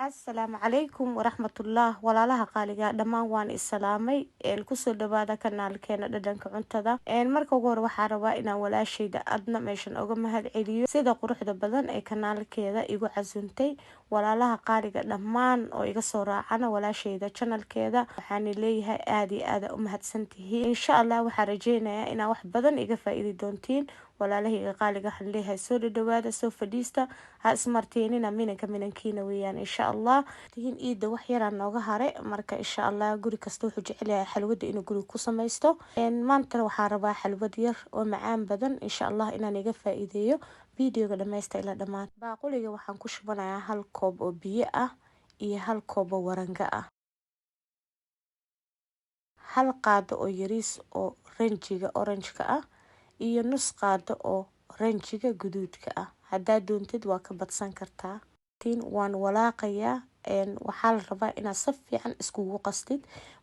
Assalaamu calaykum waraxmatullah walaalaha qaaliga dhammaan waan isalaamay kusoo dhawaada kanaalkeena dhadhanka cuntada marka ugu hore waxaa rabaa inaan walaashayda adna meeshan uga mahad celiyo sida quruxda badan ee kanaalkeeda igu casuntay walaalaha qaaliga dhammaan oo iga soo raacana walaashayda channelkeeda waxaan leeyahay aad iyo aad u mahadsantihiin insha Allah waxaan rajeynayaa inaa wax badan iga faa'iidi doontiin walaalahayga qaaliga waxaan leeyahay soo dhawaada soo fadhiista ha ismarteenina minankiina weeyaan insha Allah tihiin iida wax yaraan nooga hare marka insha Allah guri kasta wuxuu jecel yahay xalwada inuu guri ku samaysto maanta waxaan rabaa xalwad yar oo macaan badan insha Allah inaan iga faa'iideeyo videoga dhameysta ila dhamaad baaquliga waxaan ku shubanayaa hal koob oo biyo ah iyo hal koob oo waranga ah hal qaado oo yariis oo ranjiga orange-ka ah iyo nus qaado oo ranjiga guduudka ah haddaad doontid waa ka badsan kartaa waan walaaqayaa waxaa la rabaa inaad si fiican iskugu qastid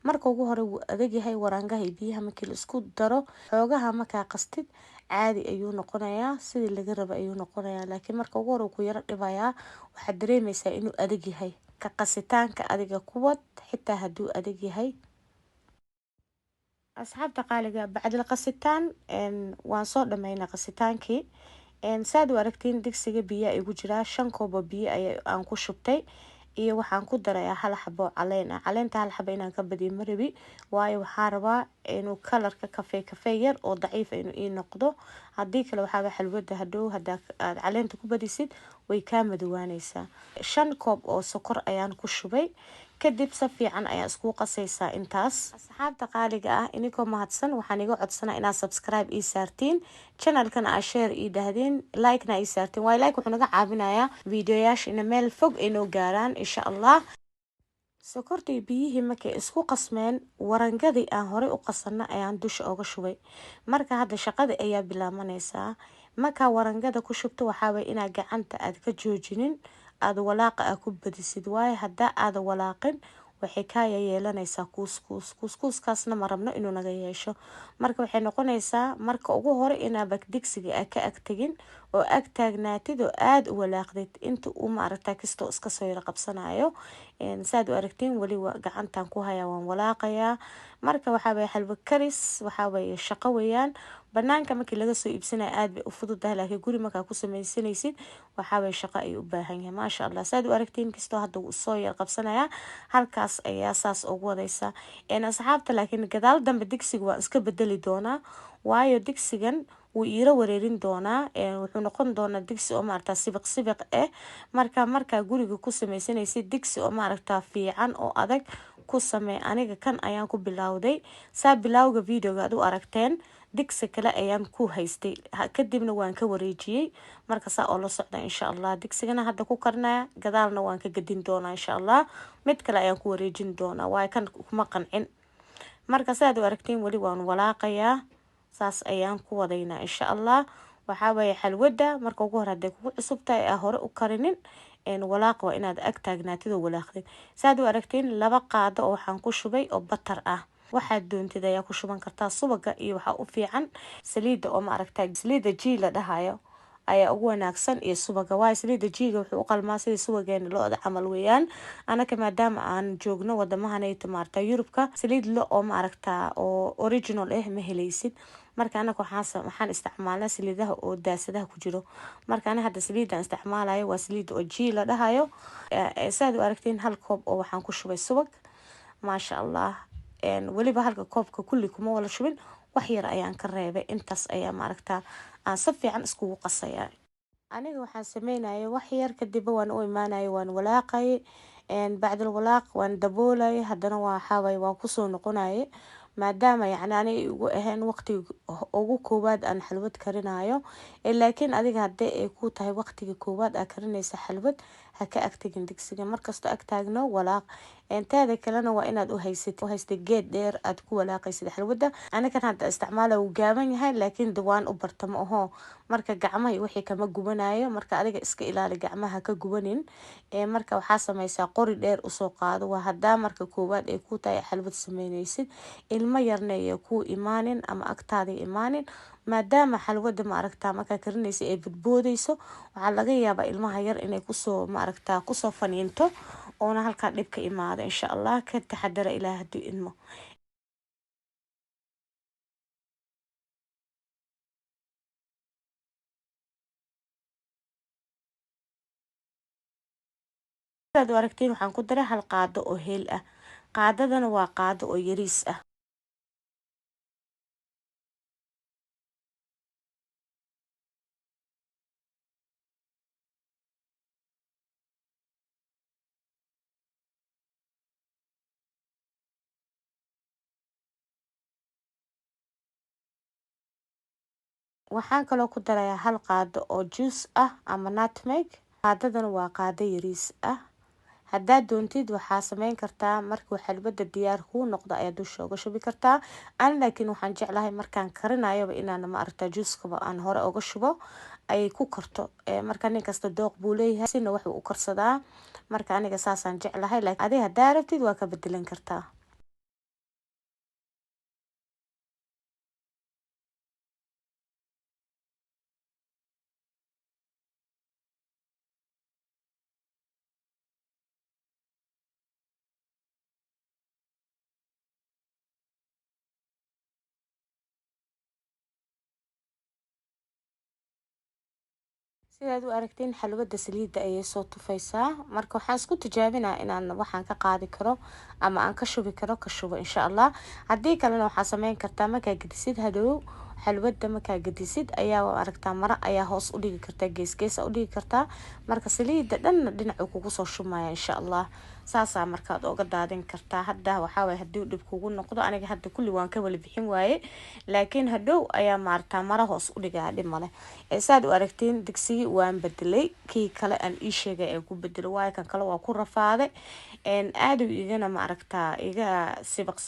marka ugu hore wuu adag yahay warangaha iyo biyaha markii la isku daro xoogaha markaa qastid caadi ayuu noqonayaa sidii laga rabo ayuu noqonayaa laakiin marka ugu hore ku yara dhibayaa waxaad dareemaysaa inuu adag yahay ka qasitaanka adiga kuwad xitaa hadduu adag yahay asxaabta qaaliga bacdil qasitaan waan soo dhameynaa qasitaankii saad u aragtiin digsiga biyo igu jira 5 koob oo biyo aan ku shubtay iyo waxaan ku darayaa hal xabo caleen ah caleenta hal xabo inaan ka badiyo marabi waayo waxaan rabaa inuu kalarka kafee yar oo daciif inuu ii noqdo haddii kale waxaa xalwada hadhow hadaa aad caleenta ku badisid way ka madowaanaysaa 5 koob oo sokor ayaan ku shubay kadib si fiican ayaa isku qasaysaa intaas asxaabta qaaliga ah inikoo mahadsan waxaan iga codsanaa inaad subscribe ii saartiin channelkana aad share ii dhahdeen like-na ii saartiin waayo like wuxuu naga caawinayaa videoyaasha ina meel fog inoo gaaraan insha Allah sokortii biyihii markay isku qasmeen warangadii aan hore u qasanna ayaan dusha uga shubay marka hadda shaqada ayaa bilaabanaysaa marka warangada ku shubto waxaa way inaad gacanta aad ka joojinin aad walaaqa ku badisid waayo hadda aad walaaqin waxay ka yeelanaysaa kuuskuuskaasna ma rabno inuu naga yeesho marka waxay noqonaysaa marka ugu hore inaad digsiga ka agtagin oo ag taagnaatid oo aad u walaaqdid inta uu ma aragtaa kisto iska soo yara qabsanayo saad u aragtiin wali gacantan ku hayaa waan walaaqayaa marka waxa way xalwo karis waxa way shaqo weeyaan banaanka markii laga soo iibsanayo aad bay u fududahay laakiin guri markaa ku samaysanaysid waxa way shaqo ay u baahan yahay maasha Allah saad u aragtiin kisto hadda uu soo yar qabsanaya halkaas ayaa saas ugu wadaysa asxaabta laakiin gadaal dambe digsiga waa iska bedeli doonaa waayo digsigan wuu iira wareerin doonaa wuxuu noqon doonaa digsi oo maaragtaa sibiq marka guriga ku samaysanaysid digsi oo maaragtaa fiican oo adag ku samee aniga kan ayaan ku bilowday saa bilowga videoga aad u aragteen digsi kale ayaan ku haystay kadibna waan ka wareejiyay marka saa oo la socda insha Allah digsigana hadda ku karnaa gadaalna waan ka gadin doonaa insha Allah mid kale ayaan ku wareejin doonaa waa kan kuma qancin marka saad u aragtiin wali waan walaaqayaa saas ayaan ku wadaynaa insha Allah waxa way xalwada marka ugu hore haday kugu cusubtahay hore u karinin walaaq waa inaad ag taagnaatid oo walaaqdid saad u aragtiin 2 qaado oo waxaan ku shubay oo batar ah waxaad doontid ayaa ku shuban kartaa subaga iyo waxa u fiican saliida oo ma aragtaa saliida jii la dhahayo ayaa ugu wanaagsan iyo subaga waa saliida jiiga wuxuu u qalmaa sidii subageena looda camal weeyaan anaka maadaama aan joogno wadamahanay tamaarta Yurubka saliid oo ma aragtaa oo original ma helaysid marka anaka waxaan isticmaalnaa saliidaha oo daasadaha ku jiro marka ana hadda saliidan isticmaalayo waa saliid oo jii la dhahayo saad u aragtiin hal koob oo waxaan ku shubay subag maasha Allah waliba halka koobka kulli kuma wala shubin wax yar ayaan ka reebay intaas ayaa ma aragtaa aan si fiican iskugu qasayaa aniga waxaan sameynayay wax yar kadib waan u imaanayay waan walaaqay bacdal walaaq waan daboolay haddana waxa way waan ku soo noqonayay maadaama yani ugu ahaan waqti ugu koobaad aan xalwad karinayo laakiin adiga hadii ay ku tahay waqtiga koobaad aad karinaysa xalwad ha ka agtagin digsiga markasto ag taagno walaaq intaada kalena waa inaad u haysatid geed dheer aad ku walaaqaysid xalwada anaga hadda isticmaalo uu gaaban yahay laakiin dawaan u bartamo oo marka gacmaha wixii kama gubanayo marka adiga iska ilaali gacmaha ka gubanin marka waxa sameeysaa qori dheer u soo qaado waa hadaa marka koobaad ay ku tahay xalwad sameynaysid ilma yarna ay ku imaanin ama agtaada imaanin maadaama xalwada ma aragtaa marka karinaysa ay badboodayso waxa laga yaabaa ilmaha yar inay kusoo ma aragtaa kusoo faniinto oona halkaa dhib ka imaado insha allah. Ka taxadara ilaah hadduu idmo. sidaad u aragtiin waxaan ku daray hal qaado oo heel ah. qaadadana waa qaado oo yariis ah. waxaan kaloo ku darayaa hal qaado oo juice ah ama nutmeg. qaadadana waa qaado yariis ah. haddaad doontid waxaa sameyn kartaa markuu xalbada diyaar kuu noqdo ayaa dusha uga shubi kartaa. ani laakiin waxaan jeclahay markaan karinayoba inaan ma aragtaa juuskaba aan hore uga shubo ay ku karto. marka nin kasta dooq buu leeyahay sina wuxuu u karsadaa. marka aniga saasaan jeclahay, laakiin adiga haddaa rabtid waa ka bedelan kartaa. sidaad u aragtiin xalwada saliidda ayay soo tufaysaa. marka waxaan isku tijaabinaa inaan waxaan ka qaadi karo ama aan ka shubi karo ka shubo insha allah. haddii kalena waxaa sameyn kartaa markaa gedisid hadhow xalwada markaa gedisid ayaa aragtaa mara ayaa hoos u dhigi kartaa, geesgeesa u dhigi kartaa. marka saliidda dhanna dhinacu kugu soo shumaya insha allah. saasaa markaad oga daadin kartaa. hadda waxaa waye haddii dhib kugu noqdo, aniga hadda kulli waan ka wala bixin waaye, laakiin hadhow ayaa maaragtaa mara hoos u dhigaa dhib male. saad u aragtiin digsigii waan bedelay, kii kale aan ii sheegay aan ku bedelo waayo kan kale waa ku rafaaday. aad uu igana ma aragtaa iga sibaq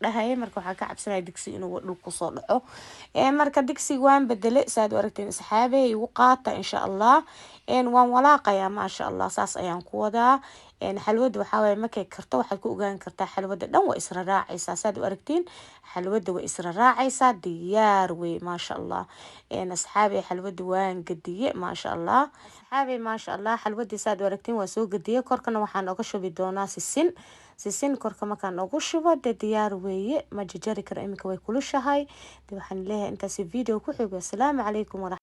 dhahay. marka waxaan ka cabsanaya digsi inuu dhul kusoo dhaco. marka digsi waan bedelay. saad u aragtiin asxaabe igu qaata insha allah. waan walaaqayaa maasha allah. saas ayaan ku wadaa. xalwada waxaa waaye markay karto waxaad ku ogaan kartaa xalwada dhan waa isra raacaysaa. saad u aragtiin xalwada waa isra raacaysaa, diyaar wey maasha allah. asxaabe xalwada waan gadiye maasha allah. asxaabe maasha allah xalwadii saad u aragtiin waa soo gadiye. korkana waxaan oga shubi doonaa sisin korka markaan ugu shubo dee diyaar weeye. ma jajari karo iminka way kulushahay. de waxaan leeyahay intaasi video ku xigo. asalaamu calaykum.